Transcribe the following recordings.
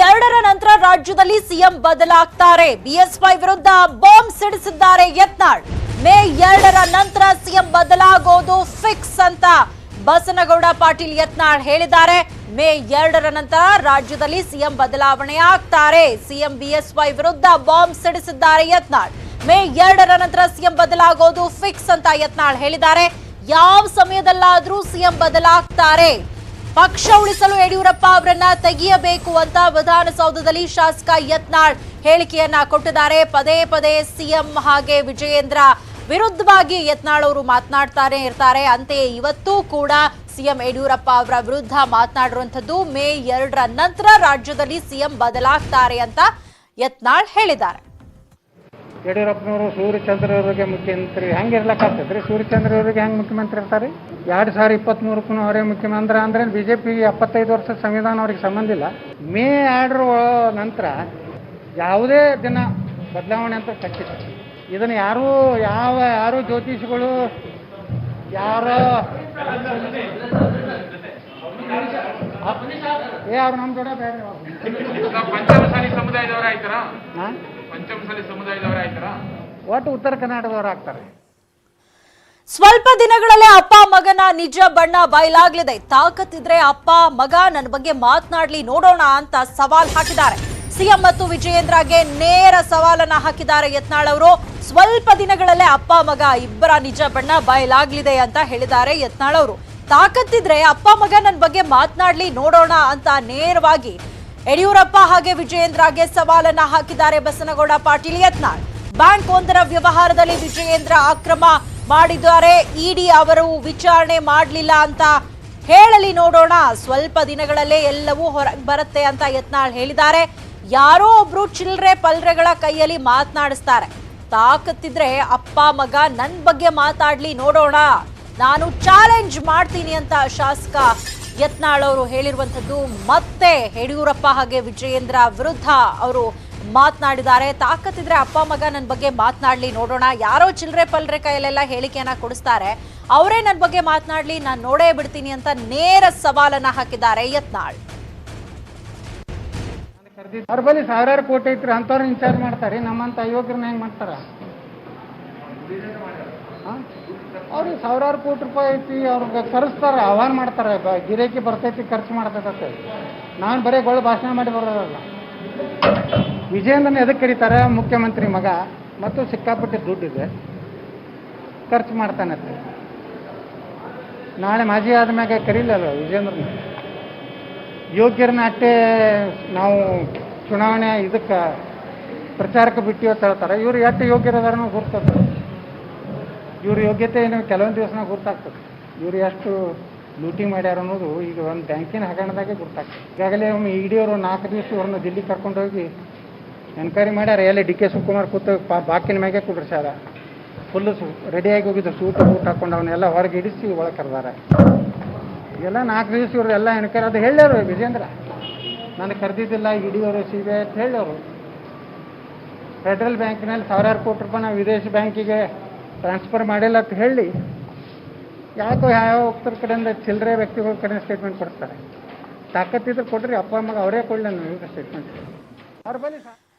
ಎರಡರ ನಂತರ ರಾಜ್ಯದಲ್ಲಿ ಸಿಎಂ ಬದಲಾಗ್ತಾರೆ. ಬಿಎಸ್ವೈ ವಿರುದ್ಧ ಬಾಂಬ್ ಸಿಡಿಸಿದ್ದಾರೆ ಯತ್ನಾಳ್. ಮೇ 2ರ ನಂತರ ಸಿಎಂ ಬದಲಾಗೋದು ಫಿಕ್ಸ್ ಅಂತ ಬಸನಗೌಡ ಪಾಟೀಲ್ ಯತ್ನಾಳ್ ಹೇಳಿದ್ದಾರೆ. ಮೇ 2ರ ನಂತರ ರಾಜ್ಯದಲ್ಲಿ ಸಿಎಂ ಬದಲಾವಣೆ ಆಗ್ತಾರೆ. ಸಿಎಂ ಬಿಎಸ್ವೈ ವಿರುದ್ಧ ಬಾಂಬ್ ಸಿಡಿಸಿದ್ದಾರೆ ಯತ್ನಾಳ್. ಮೇ 2ರ ನಂತರ ಸಿಎಂ ಬದಲಾಗೋದು ಫಿಕ್ಸ್ ಅಂತ ಯತ್ನಾಳ್ ಹೇಳಿದ್ದಾರೆ. ಯಾವ ಸಮಯದಲ್ಲಾದ್ರೂ ಸಿಎಂ ಬದಲಾಗ್ತಾರೆ. ಪಕ್ಷ ಉಳಿಸಲು ಯಡಿಯೂರಪ್ಪ ಅವರನ್ನ ತೆಗೆಯಬೇಕು ಅಂತ ವಿಧಾನಸೌಧದಲ್ಲಿ ಶಾಸಕ ಯತ್ನಾಳ್ ಹೇಳಿಕೆಯನ್ನ ಕೊಟ್ಟಿದ್ದಾರೆ. ಪದೇ ಪದೇ ಸಿಎಂ ಹಾಗೆ ವಿಜಯೇಂದ್ರ ವಿರುದ್ಧವಾಗಿ ಯತ್ನಾಳ್ ಅವರು ಮಾತನಾಡ್ತಾನೆ ಇರ್ತಾರೆ. ಅಂತೆಯೇ ಇವತ್ತೂ ಕೂಡ ಸಿಎಂ ಯಡಿಯೂರಪ್ಪ ಅವರ ವಿರುದ್ಧ ಮಾತನಾಡಿರುವಂತದ್ದು. ಮೇ 2ರ ನಂತರ ರಾಜ್ಯದಲ್ಲಿ ಸಿಎಂ ಬದಲಾಗ್ತಾರೆ ಅಂತ ಯತ್ನಾಳ್ ಹೇಳಿದ್ದಾರೆ. ಯಡಿಯೂರಪ್ಪನವರು ಸೂರ್ಯಚಂದ್ರ ಅವರಿಗೆ ಮುಖ್ಯಮಂತ್ರಿ ಹೆಂಗೆ ಇರ್ಲಕ್ಕಾಗ್ತದ್ರಿ? ಸೂರ್ಯಚಂದ್ರ ಅವರಿಗೆ ಹೆಂಗೆ ಮುಖ್ಯಮಂತ್ರಿ ಇರ್ತಾರೆ? 2023ಕ್ಕೂ ಅವರೇ ಮುಖ್ಯಮಂತ್ರಿ ಅಂದ್ರೆ ಬಿಜೆಪಿ 75 ವರ್ಷದ ಸಂವಿಧಾನ ಅವ್ರಿಗೆ ಸಂಬಂಧ ಇಲ್ಲ. ಮೇ 2ರ ನಂತರ ಯಾವುದೇ ದಿನ ಬದಲಾವಣೆ ಅಂತ ಖಚಿತ. ಇದನ್ನು ಯಾರು ಜ್ಯೋತಿಷಿಗಳು ಯಾರು ನಮ್ಮ ಜೋಡ ಬೇರೆ ಪಂಚಮಸಾಲಿ ಸಮುದಾಯದವರ ಆಯ್ತಾರಾ? ಪಂಚಮಸಾಲಿ ಸಮುದಾಯದವರ ಆಯ್ತಾರಾ? ಒಟ್ಟು ಉತ್ತರ ಕರ್ನಾಟಕದವರು ಆಗ್ತಾರೆ. ಸ್ವಲ್ಪ ದಿನಗಳಲ್ಲೇ ಅಪ್ಪ ಮಗನ ನಿಜ ಬಣ್ಣ ಬಯಲಾಗ್ಲಿದೆ. ತಾಕತ್ತಿದ್ರೆ ಅಪ್ಪ ಮಗ ನನ್ನ ಬಗ್ಗೆ ಮಾತನಾಡ್ಲಿ ನೋಡೋಣ ಅಂತ ಸವಾಲ್ ಹಾಕಿದ್ದಾರೆ. ಸಿಎಂ ಮತ್ತು ವಿಜಯೇಂದ್ರಗೆ ನೇರ ಸವಾಲನ್ನ ಹಾಕಿದ್ದಾರೆ ಯತ್ನಾಳ್ ಅವರು. ಸ್ವಲ್ಪ ದಿನಗಳಲ್ಲೇ ಅಪ್ಪ ಮಗ ಇಬ್ಬರ ನಿಜ ಬಣ್ಣ ಬಯಲಾಗ್ಲಿದೆ ಅಂತ ಹೇಳಿದ್ದಾರೆ ಯತ್ನಾಳ್ ಅವರು. ತಾಕತ್ತಿದ್ರೆ ಅಪ್ಪ ಮಗ ನನ್ನ ಬಗ್ಗೆ ಮಾತನಾಡ್ಲಿ ನೋಡೋಣ ಅಂತ ನೇರವಾಗಿ ಯಡಿಯೂರಪ್ಪ ಹಾಗೆ ವಿಜಯೇಂದ್ರಗೆ ಸವಾಲನ್ನ ಹಾಕಿದ್ದಾರೆ ಬಸನಗೌಡ ಪಾಟೀಲ್ ಯತ್ನಾಳ್. ಬ್ಯಾಂಕ್ ಒಂದರ ವ್ಯವಹಾರದಲ್ಲಿ ವಿಜಯೇಂದ್ರ ಅಕ್ರಮ ಮಾಡಿದ್ದಾರೆ. ಇಡಿ ಅವರು ವಿಚಾರಣೆ ಮಾಡಲಿಲ್ಲ ಅಂತ ಹೇಳಲಿ ನೋಡೋಣ. ಸ್ವಲ್ಪ ದಿನಗಳಲ್ಲೇ ಎಲ್ಲವೂ ಹೊರಗೆ ಬರುತ್ತೆ ಅಂತ ಯತ್ನಾಳ್ ಹೇಳಿದ್ದಾರೆ. ಯಾರೋ ಒಬ್ರು ಚಿಲ್ಲರೆ ಪಲ್ರೆಗಳ ಕೈಯಲ್ಲಿ ಮಾತನಾಡಿಸ್ತಾರೆ. ತಾಕತ್ತಿದ್ರೆ ಅಪ್ಪ ಮಗ ನನ್ನ ಬಗ್ಗೆ ಮಾತಾಡ್ಲಿ ನೋಡೋಣ, ನಾನು ಚಾಲೆಂಜ್ ಮಾಡ್ತೀನಿ ಅಂತ ಶಾಸಕ ಯತ್ನಾಳ್ ಅವರು ಹೇಳಿರುವಂತದ್ದು. ಮತ್ತೆ ಯಡಿಯೂರಪ್ಪ ಹಾಗೆ ವಿಜಯೇಂದ್ರ ವಿರುದ್ಧ ಅವರು ಮಾತನಾಡಿದ್ದಾರೆ. ತಾಕತ್ತಿದ್ರೆ ಅಪ್ಪ ಮಗ ನನ್ನ ಬಗ್ಗೆ ಮಾತನಾಡ್ಲಿ ನೋಡೋಣ. ಯಾರೋ ಚಿಲ್ಲರೆ ಪಲ್ರೆ ಕೈಯಲ್ಲೆಲ್ಲ ಹೇಳಿಕೆಯನ್ನ ಕೊಡಿಸ್ತಾರೆ, ಅವರೇ ನನ್ನ ಬಗ್ಗೆ ಮಾತನಾಡ್ಲಿ, ನಾನು ನೋಡೇ ಬಿಡ್ತೀನಿ ಅಂತ ನೇರ ಸವಾಲನ್ನ ಹಾಕಿದ್ದಾರೆ ಯತ್ನಾಳ್. ಅವ್ರ ಬಳಿ ಸಾವಿರಾರು ಕೋಟಿ ಐತ್ರಿ, ಅಂಥವ್ರನ್ನ ಇನ್ಚಾರ್ಜ್ ಮಾಡ್ತಾರೆ. ನಮ್ಮಂತ ಅಯೋಗ್ಯರನ್ನ ಹೆಂಗ್ ಮಾಡ್ತಾರ? ಅವ್ರಿಗೆ ಸಾವಿರಾರು ಕೋಟಿ ರೂಪಾಯಿ ಐತಿ, ಅವ್ರಿಗೆ ಕರೆಸ್ತಾರ, ಆಹ್ವಾನ ಮಾಡ್ತಾರೆ. ಗಿರಾಕಿ ಬರ್ತೈತಿ, ಖರ್ಚು ಮಾಡ್ತೈತೆ. ನಾನು ಬರೀ ಗೊಳ್ಳು ಭಾಷಣ ಮಾಡಿ ಬರೋರಲ್ಲ. ವಿಜಯೇಂದ್ರನ ಎದಕ್ಕೆ ಕರೀತಾರೆ? ಮುಖ್ಯಮಂತ್ರಿ ಮಗ ಮತ್ತು ಸಿಕ್ಕಾಪಟ್ಟೆ ದುಡ್ಡಿದೆ, ಖರ್ಚು ಮಾಡ್ತಾನಂತೆ. ನಾಳೆ ಮಾಜಿ ಆದ್ಮ್ಯಾಗ ಕರೀಲಲ್ಲ ವಿಜಯೇಂದ್ರನ. ಯೋಗ್ಯರನ್ನ ಅಷ್ಟೇ ನಾವು ಚುನಾವಣೆ ಇದಕ್ಕೆ ಪ್ರಚಾರಕ್ಕೆ ಬಿಟ್ಟಿವಿ ಅಂತ ಹೇಳ್ತಾರೆ. ಇವ್ರು ಎಷ್ಟು ಯೋಗ್ಯರದಾರನೋ ಗುರ್ತದೆ. ಇವ್ರ ಯೋಗ್ಯತೆ ಏನು ಕೆಲವೊಂದು ದಿವಸನಾಗ ಗುರ್ತಾಗ್ತದೆ. ಇವ್ರು ಎಷ್ಟು ಲೂಟಿಂಗ್ ಮಾಡ್ಯಾರ ಅನ್ನೋದು ಈಗ ಒಂದು ಬ್ಯಾಂಕಿನ ಹಗರಣದಾಗೆ ಗುರ್ತಾಗ್ತದೆ. ಈಗಾಗಲೇ ಒಮ್ಮೆ ಇಡಿ ಅವರು 4 ದಿವಸ ಅವ್ರನ್ನ ದಿಲ್ಲಿ ಕರ್ಕೊಂಡೋಗಿ ಎನ್ಕ್ವೈರಿ ಮಾಡ್ಯಾರ. ಎಲ್ಲ ಡಿ ಕೆ ಶಿವಕುಮಾರ್ ಕೂತು ಬಾಕಿನ ಮ್ಯಾಗೆ ಕುಡ್ಸ್ಯಾರ. ಫುಲ್ಲು ರೆಡಿಯಾಗಿ ಹೋಗಿದ್ದು, ಸೂಟು ಹಾಕೊಂಡು ಅವನ್ನೆಲ್ಲ ಹೊರಗೆ ಇಡಿಸಿ ಒಳಗೆ ಕರೆದಾರ. ಎಲ್ಲ 4 ದಿವಸ ಇವ್ರು ಎಲ್ಲ ಎನ್ಕ್ವೈರಿ ಅದು ಹೇಳ್ಯಾರು ವಿಜೇಂದ್ರ. ನನಗೆ ಕರೆದಿದ್ದಿಲ್ಲ ಇಡಿ ಅವರು CBI ಅಂತ ಹೇಳೋರು. ಫೆಡ್ರಲ್ ಬ್ಯಾಂಕಿನಲ್ಲಿ ಸಾವಿರಾರು ಕೋಟಿ ರೂಪಾಯಿ ನಾವು ವಿದೇಶಿ ಬ್ಯಾಂಕಿಗೆ ಟ್ರಾನ್ಸ್ಫರ್ ಮಾಡಿಲ್ಲ ಅಂತ ಹೇಳಿ ಯಾಕೋ ಯಾವ ಹೋಗ್ತರ ಕಡೆಯಿಂದ ಚಿಲ್ಲರೆ ವ್ಯಕ್ತಿಗಳ ಕಡೆ ಸ್ಟೇಟ್ಮೆಂಟ್ ಕೊಡ್ತಾರೆ. ತಾಕತ್ತಿದ್ರೆ ಕೊಡ್ರಿ, ಅಪ್ಪ ಮಗ ಅವರೇ ಕೊಡಲಿ ನನಗೆ ಸ್ಟೇಟ್ಮೆಂಟ್. ಅವ್ರ ಬಳಿ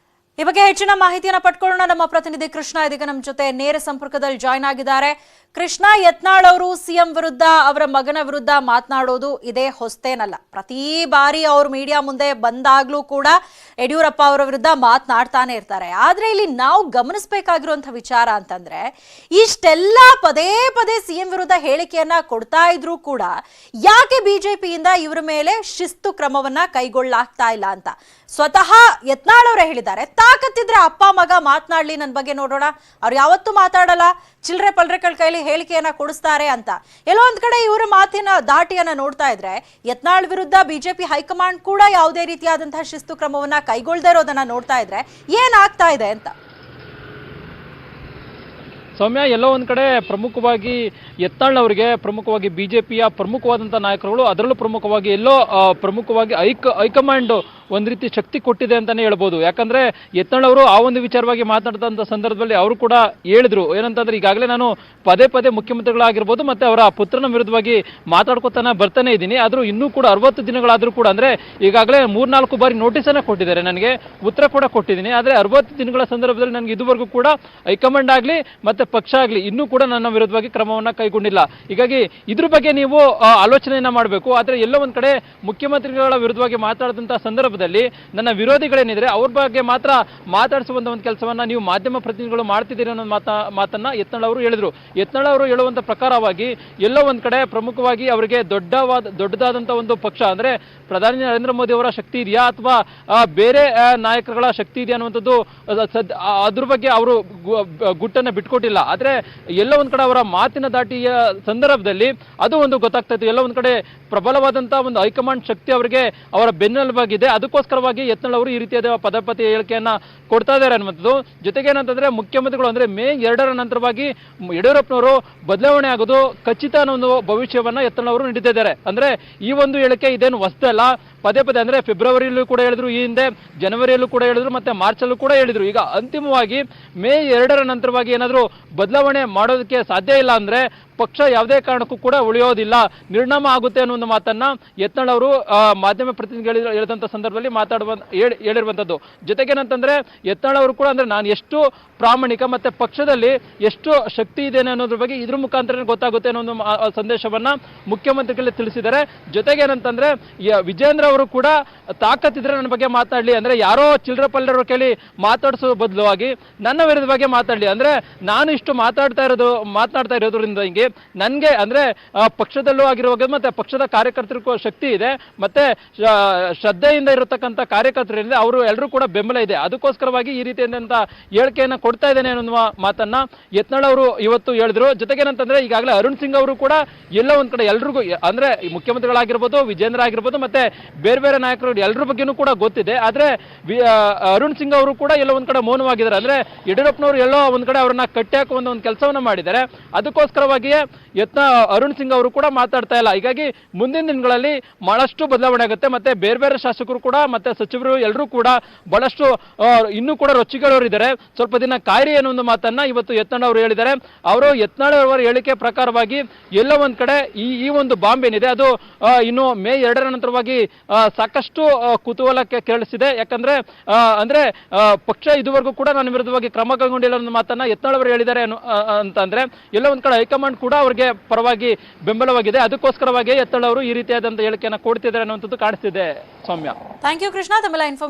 ಈ ಬಗ್ಗೆ ಹೆಚ್ಚಿನ ಮಾಹಿತಿಯನ್ನ ಪಡ್ಕೊಳ್ಳೋಣ. ನಮ್ಮ ಪ್ರತಿನಿಧಿ ಕೃಷ್ಣ ಇದೀಗ ನಮ್ಮ ಜೊತೆ ನೇರ ಸಂಪರ್ಕದಲ್ಲಿ ಜಾಯ್ನ್ ಆಗಿದ್ದಾರೆ. ಕೃಷ್ಣ, ಯತ್ನಾಳ್ ಅವರು ಸಿಎಂ ವಿರುದ್ಧ, ಅವರ ಮಗನ ವಿರುದ್ಧ ಮಾತನಾಡೋದು ಇದೇ ಹೊಸ್ತೇನಲ್ಲ. ಪ್ರತಿ ಬಾರಿ ಅವ್ರು ಮೀಡಿಯಾ ಮುಂದೆ ಬಂದಾಗ್ಲೂ ಕೂಡ ಯಡಿಯೂರಪ್ಪ ಅವರ ವಿರುದ್ಧ ಮಾತನಾಡ್ತಾನೆ ಇರ್ತಾರೆ. ಆದ್ರೆ ಇಲ್ಲಿ ನಾವು ಗಮನಿಸಬೇಕಾಗಿರುವಂತಹ ವಿಚಾರ ಅಂತಂದ್ರೆ, ಇಷ್ಟೆಲ್ಲ ಪದೇ ಪದೇ ಸಿಎಂ ವಿರುದ್ಧ ಹೇಳಿಕೆಯನ್ನ ಕೊಡ್ತಾ ಇದ್ರು ಕೂಡ ಯಾಕೆ ಬಿಜೆಪಿಯಿಂದ ಇವರ ಮೇಲೆ ಶಿಸ್ತು ಕ್ರಮವನ್ನ ಕೈಗೊಳ್ಳಲಾಗ್ತಾ ಇಲ್ಲ ಅಂತ ಸ್ವತಃ ಯತ್ನಾಳ್ ಅವರೇ ಹೇಳಿದ್ದಾರೆ. ತಾಕತ್ತಿದ್ರೆ ಅಪ್ಪ ಮಗ ಮಾತನಾಡ್ಲಿ ನನ್ನ ಬಗ್ಗೆ ನೋಡೋಣ, ಅವ್ರು ಯಾವತ್ತೂ ಮಾತಾಡಲ್ಲ, ಚಿಲ್ಲರೆ ಪಲ್ರೆಗಳ ಕೈಲಿ ಹೇಳಿಕೆಯನ್ನ ಕೊಡಿಸ್ತಾರೆ ಅಂತ. ಎಲ್ಲೋ ಒಂದ್ ಕಡೆ ಇವರ ಮಾತಿನ ದಾಟಿಯನ್ನ ನೋಡ್ತಾ ಇದ್ರೆ ಯತ್ನಾಳ್ ವಿರುದ್ಧ ಬಿಜೆಪಿ ಹೈಕಮಾಂಡ್ ಕೂಡ ಯಾವುದೇ ರೀತಿಯಾದಂತಹ ಶಿಸ್ತು ಕ್ರಮವನ್ನ ಕೈಗೊಳ್ಳದೇ ಇರೋದನ್ನ ನೋಡ್ತಾ ಇದ್ರೆ ಏನಾಗ್ತಾ ಇದೆ ಅಂತ. ಸೌಮ್ಯ, ಎಲ್ಲೋ ಒಂದು ಕಡೆ ಪ್ರಮುಖವಾಗಿ ಯತ್ನಾಳ್ ಅವರಿಗೆ ಪ್ರಮುಖವಾಗಿ ಬಿಜೆಪಿಯ ಪ್ರಮುಖವಾದಂಥ ನಾಯಕರುಗಳು, ಅದರಲ್ಲೂ ಪ್ರಮುಖವಾಗಿ ಎಲ್ಲೋ ಪ್ರಮುಖವಾಗಿ ಹೈಕಮಾಂಡ್ ಒಂದು ರೀತಿ ಶಕ್ತಿ ಕೊಟ್ಟಿದೆ ಅಂತಾನೆ ಹೇಳ್ಬೋದು. ಯಾಕಂದ್ರೆ ಯತ್ನಾಳ್ ಅವರು ಆ ಒಂದು ವಿಚಾರವಾಗಿ ಮಾತನಾಡಿದಂಥ ಸಂದರ್ಭದಲ್ಲಿ ಅವರು ಕೂಡ ಹೇಳಿದ್ರು ಏನಂತಂದ್ರೆ, ಈಗಾಗಲೇ ನಾನು ಪದೇ ಪದೇ ಮುಖ್ಯಮಂತ್ರಿಗಳಾಗಿರ್ಬೋದು ಮತ್ತೆ ಅವರ ಪುತ್ರನ ವಿರುದ್ಧವಾಗಿ ಮಾತಾಡ್ಕೊತಾನೆ ಬರ್ತಾನೆ ಇದ್ದೀನಿ. ಆದರೂ ಇನ್ನೂ ಕೂಡ 60 ದಿನಗಳಾದರೂ ಕೂಡ ಅಂದ್ರೆ ಈಗಾಗಲೇ 3-4 ಬಾರಿ ನೋಟಿಸನ್ನ ಕೊಟ್ಟಿದ್ದಾರೆ, ನನಗೆ ಉತ್ತರ ಕೂಡ ಕೊಟ್ಟಿದ್ದೀನಿ. ಆದರೆ 60 ದಿನಗಳ ಸಂದರ್ಭದಲ್ಲಿ ನನಗೆ ಇದುವರೆಗೂ ಕೂಡ ಹೈಕಮಾಂಡ್ ಆಗಲಿ ಮತ್ತೆ ಪಕ್ಷ ಆಗಲಿ ಇನ್ನೂ ಕೂಡ ನನ್ನ ವಿರುದ್ಧವಾಗಿ ಕ್ರಮವನ್ನ ಕೈಗೊಂಡಿಲ್ಲ. ಹೀಗಾಗಿ ಇದ್ರ ಬಗ್ಗೆ ನೀವು ಆಲೋಚನೆಯನ್ನ ಮಾಡಬೇಕು. ಆದರೆ ಎಲ್ಲೋ ಒಂದು ಕಡೆ ಮುಖ್ಯಮಂತ್ರಿಗಳ ವಿರುದ್ಧವಾಗಿ ಮಾತಾಡಿದಂಥ ಸಂದರ್ಭದಲ್ಲಿ ನನ್ನ ವಿರೋಧಿಗಳೇನಿದ್ರೆ ಅವ್ರ ಬಗ್ಗೆ ಮಾತ್ರ ಮಾತಾಡಿಸುವಂತ ಒಂದು ಕೆಲಸವನ್ನ ನೀವು ಮಾಧ್ಯಮ ಪ್ರತಿನಿಧಿಗಳು ಮಾಡ್ತಿದ್ದೀರಿ ಅನ್ನೋ ಮಾತನ್ನ ಯತ್ನಾಳ್ ಅವರು ಹೇಳಿದ್ರು. ಯತ್ನಾಳ್ ಅವರು ಹೇಳುವಂತ ಪ್ರಕಾರವಾಗಿ ಎಲ್ಲೋ ಒಂದ್ ಕಡೆ ಪ್ರಮುಖವಾಗಿ ಅವರಿಗೆ ದೊಡ್ಡದಾದಂತ ಒಂದು ಪಕ್ಷ ಅಂದ್ರೆ ಪ್ರಧಾನಿ ನರೇಂದ್ರ ಮೋದಿ ಅವರ ಶಕ್ತಿ ಇದೆಯಾ ಅಥವಾ ಬೇರೆ ನಾಯಕರುಗಳ ಶಕ್ತಿ ಇದೆಯಾ ಅನ್ನುವಂಥದ್ದು ಅದ್ರ ಬಗ್ಗೆ ಅವರು ಗುಟ್ಟನ್ನ ಬಿಟ್ಕೊಟ್ಟಿಲ್ಲ. ಆದ್ರೆ ಎಲ್ಲೋ ಒಂದ್ ಕಡೆ ಅವರ ಮಾತಿನ ದಾಟಿಯ ಸಂದರ್ಭದಲ್ಲಿ ಅದು ಒಂದು ಗೊತ್ತಾಗ್ತಾ ಇತ್ತು, ಎಲ್ಲೋ ಒಂದ್ ಕಡೆ ಪ್ರಬಲವಾದಂತಹ ಒಂದು ಹೈಕಮಾಂಡ್ ಶಕ್ತಿ ಅವರಿಗೆ ಅವರ ಬೆನ್ನೆಲುಬಾಗಿದೆ. ಅದಕ್ಕೋಸ್ಕರವಾಗಿ ಯತ್ನಾಳ್ ಅವರು ಈ ರೀತಿಯಾದ ಪದೇ ಹೇಳಿಕೆಯನ್ನ ಕೊಡ್ತಾ ಇದ್ದಾರೆ ಅನ್ನುವಂಥದ್ದು. ಜೊತೆಗೆ ಏನಂತಂದ್ರೆ ಮುಖ್ಯಮಂತ್ರಿಗಳು ಅಂದ್ರೆ ಮೇ 2ರ ನಂತರವಾಗಿ ಯಡಿಯೂರಪ್ಪನವರು ಬದಲಾವಣೆ ಆಗೋದು ಖಚಿತ ಅನ್ನೋ ಒಂದು ಭವಿಷ್ಯವನ್ನ ಯತ್ನಾಳ್ ಅವರು ನೀಡಿದ್ದಾರೆ. ಅಂದ್ರೆ ಈ ಒಂದು ಹೇಳಿಕೆ ಇದೇನು ಹೊಸದಲ್ಲ, ಪದೇ ಅಂದ್ರೆ ಫೆಬ್ರವರಿಯಲ್ಲೂ ಕೂಡ ಹೇಳಿದ್ರು, ಈ ಹಿಂದೆ ಜನವರಿಯಲ್ಲೂ ಕೂಡ ಹೇಳಿದ್ರು, ಮತ್ತೆ ಮಾರ್ಚಲ್ಲೂ ಕೂಡ ಹೇಳಿದ್ರು. ಈಗ ಅಂತಿಮವಾಗಿ ಮೇ 2ರ ನಂತರವಾಗಿ ಏನಾದರೂ ಬದಲಾವಣೆ ಮಾಡೋದಕ್ಕೆ ಸಾಧ್ಯ ಇಲ್ಲ ಅಂದ್ರೆ ಪಕ್ಷ ಯಾವುದೇ ಕಾರಣಕ್ಕೂ ಕೂಡ ಉಳಿಯೋದಿಲ್ಲ, ನಿರ್ನಾಮ ಆಗುತ್ತೆ ಅನ್ನೋ ಒಂದು ಮಾತನ್ನ ಯತ್ನಾಳ್ ಅವರು ಮಾಧ್ಯಮ ಪ್ರತಿನಿಧಿಗಳು ಹೇಳಿದಂಥ ಸಂದರ್ಭದಲ್ಲಿ ಹೇಳಿರುವಂಥದ್ದು. ಜೊತೆಗೆ ಏನಂತಂದ್ರೆ ಯತ್ನಾಳ್ ಅವರು ಕೂಡ ಅಂದ್ರೆ ನಾನು ಎಷ್ಟು ಪ್ರಾಮಾಣಿಕ ಮತ್ತೆ ಪಕ್ಷದಲ್ಲಿ ಎಷ್ಟು ಶಕ್ತಿ ಇದೆ ಅನ್ನೋದ್ರ ಬಗ್ಗೆ ಇದ್ರ ಮುಖಾಂತರ ಗೊತ್ತಾಗುತ್ತೆ ಅನ್ನೋ ಒಂದು ಸಂದೇಶವನ್ನ ಮುಖ್ಯಮಂತ್ರಿಗಳಿಗೆ ತಿಳಿಸಿದ್ದಾರೆ. ಜೊತೆಗೆ ಏನಂತಂದ್ರೆ ವಿಜೇಂದ್ರ ಅವರು ಕೂಡ ತಾಕತ್ತಿದ್ರೆ ನನ್ನ ಬಗ್ಗೆ ಮಾತಾಡ್ಲಿ, ಅಂದ್ರೆ ಯಾರೋ ಚಿಲ್ಲರೆ ಪಲ್ಲರು ಕೇಳಿ ಮಾತಾಡಿಸೋ ಬದಲಾಗಿ ನನ್ನ ವಿರುದ್ಧವಾಗಿ ಮಾತಾಡ್ಲಿ, ಅಂದ್ರೆ ನಾನು ಇಷ್ಟು ಮಾತನಾಡ್ತಾ ಇರೋದ್ರಿಂದ ಹಿಂಗೆ ನನ್ಗೆ ಅಂದ್ರೆ ಪಕ್ಷದಲ್ಲೂ ಆಗಿರುವಾಗ ಮತ್ತೆ ಪಕ್ಷದ ಕಾರ್ಯಕರ್ತರಿಗೂ ಶಕ್ತಿ ಇದೆ, ಮತ್ತೆ ಶ್ರದ್ಧೆಯಿಂದ ಇರತಕ್ಕಂಥ ಕಾರ್ಯಕರ್ತರಿಂದ ಅವರು ಎಲ್ಲರೂ ಕೂಡ ಬೆಂಬಲ ಇದೆ. ಅದಕ್ಕೋಸ್ಕರವಾಗಿ ಈ ರೀತಿಯಾದಂತ ಹೇಳಿಕೆಯನ್ನ ಕೊಡ್ತಾ ಇದ್ದೇನೆ ಅನ್ನೋ ಮಾತನ್ನ ಯತ್ನಾಳ್ ಅವರು ಇವತ್ತು ಹೇಳಿದ್ರು. ಜೊತೆಗೆ ಏನಂತಂದ್ರೆ ಈಗಾಗಲೇ ಅರುಣ್ ಸಿಂಗ್ ಅವರು ಕೂಡ ಎಲ್ಲೋ ಒಂದ್ ಕಡೆ ಎಲ್ರಿಗೂ ಅಂದ್ರೆ ಮುಖ್ಯಮಂತ್ರಿಗಳಾಗಿರ್ಬೋದು, ವಿಜೇಂದ್ರ ಆಗಿರ್ಬೋದು, ಮತ್ತೆ ಬೇರೆ ನಾಯಕರು ಎಲ್ಲರ ಬಗ್ಗೆನೂ ಕೂಡ ಗೊತ್ತಿದೆ. ಆದ್ರೆ ಅರುಣ್ ಸಿಂಗ್ ಅವರು ಕೂಡ ಎಲ್ಲೋ ಒಂದ್ ಕಡೆ ಮೌನವಾಗಿದ್ದಾರೆ. ಅಂದ್ರೆ ಯಡಿಯೂರಪ್ಪನವರು ಎಲ್ಲೋ ಒಂದ್ ಕಡೆ ಅವರನ್ನ ಕಟ್ಟಿ ಹಾಕುವಂತ ಒಂದು ಕೆಲಸವನ್ನ ಮಾಡಿದ್ದಾರೆ. ಅದಕ್ಕೋಸ್ಕರವಾಗಿಯೇ ಅರುಣ್ ಸಿಂಗ್ ಅವರು ಕೂಡ ಮಾತಾಡ್ತಾ ಇಲ್ಲ. ಹೀಗಾಗಿ ಮುಂದಿನ ದಿನಗಳಲ್ಲಿ ಬಹಳಷ್ಟು ಬದಲಾವಣೆ ಆಗುತ್ತೆ. ಮತ್ತೆ ಬೇರೆ ಶಾಸಕರು ಕೂಡ ಮತ್ತೆ ಸಚಿವರು ಎಲ್ಲರೂ ಕೂಡ ಬಹಳಷ್ಟು ಇನ್ನೂ ಕೂಡ ರೊಚ್ಚಿಗೆಳವರಿದ್ದಾರೆ. ಸ್ವಲ್ಪ ದಿನ ಕಾಯಿರಿ ಅನ್ನೋ ಒಂದು ಮಾತನ್ನ ಇವತ್ತು ಯತ್ನಾಳ್ ಅವರು ಹೇಳಿದ್ದಾರೆ. ಯತ್ನಾಳ್ ಅವರ ಹೇಳಿಕೆ ಪ್ರಕಾರವಾಗಿ ಎಲ್ಲೋ ಒಂದ್ ಕಡೆ ಈ ಒಂದು ಬಾಂಬ್ ಏನಿದೆ ಅದು ಇನ್ನು ಮೇ 2ರ ನಂತರವಾಗಿ ಸಾಕಷ್ಟು ಕುತೂಹಲಕ್ಕೆ ಕೇಳಿಸಿದೆ. ಯಾಕಂದ್ರೆ ಅಂದ್ರೆ ಪಕ್ಷ ಇದುವರೆಗೂ ಕೂಡ ನನ್ನ ವಿರುದ್ಧವಾಗಿ ಕ್ರಮ ಕೈಗೊಂಡಿಲ್ಲ ಅನ್ನೋ ಮಾತನ್ನ ಯತ್ನಾಳ್ ಅವರು ಹೇಳಿದ್ದಾರೆ ಅಂತಂದ್ರೆ ಎಲ್ಲೋ ಒಂದ್ ಕಡೆ ಹೈಕಮಾಂಡ್ ಕೂಡ ಅವರಿಗೆ ಪರವಾಗಿ ಬೆಂಬಲವಾಗಿದೆ. ಅದಕ್ಕೋಸ್ಕರವಾಗಿ ಯತ್ನಾಳ್ ಅವರು ಈ ರೀತಿಯಾದಂತಹ ಹೇಳಿಕೆಯನ್ನ ಕೊಡ್ತಿದ್ದಾರೆ ಅನ್ನುವಂಥದ್ದು ಕಾಣಿಸ್ತಿದೆ. ಸೌಮ್ಯ, ಥ್ಯಾಂಕ್ ಯು ಕೃಷ್ಣ, ತಮ್ಮೆಲ್ಲ ಇನ್ಫಾರ್ಮೇಶನ್